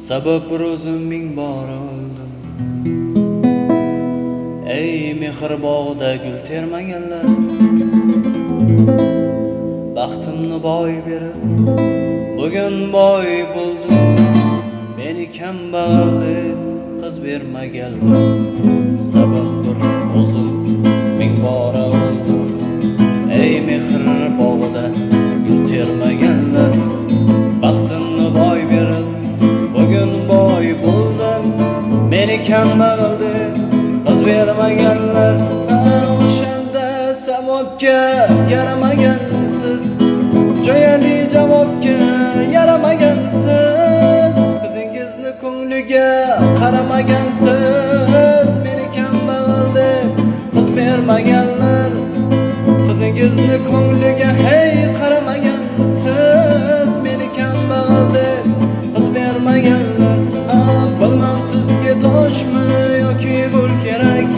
Sabab bir o'zim ming bor o'ldim. Ey mehr bog'ida gul termaganlar, baxtimni boy berib bugun boy bo'ldim. Meni kambag'al deb qiz bermaganlar, sabab bir o'zim ming bor o'ldim. Ey mehr bog'ida gul termaganlar, baxtimni boy berib bugun boy bo'ldim. Meni kambag'al deb qiz bermaganlar, o'shanda savobga yaramagansiz, jo'yali javobga yaramagansiz, qizingizni ko'ngliga qaramagansiz. Meni kambag'al deb qiz bermaganlar, qizingizni ko'ngliga hey qaramagansiz. Meni kambag'al deb qiz bermaganlar, bilmam sizga toshmi yoki gul kerak,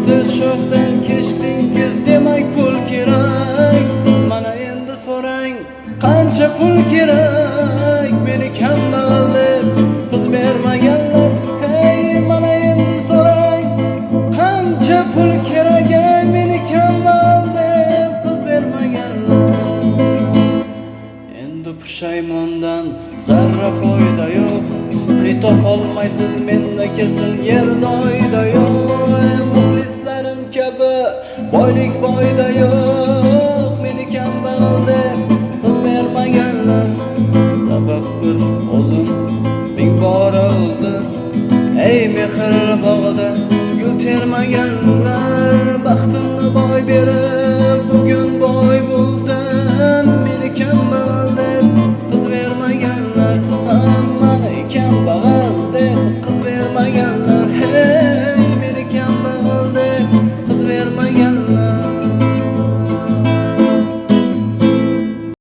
siz shoxdan kechdingiz demak pul kerak. Mana endi so'rang qancha pul kerak, meni kambag'al deb qiz bermaganlar. Hey mana endi so'rang qancha pul kerak, meni kambag'al deb qiz bermaganlar. Endi pushaymondan zarra foyda yo'q, topolmaysiz menda kesin yerda oyda yo'q. Muxlislarim kabi boylik boyda yo'q, meni kambag'al deb qiz bermaganlar, sabab bir o'zim ming bor o'ldim. Ey mehr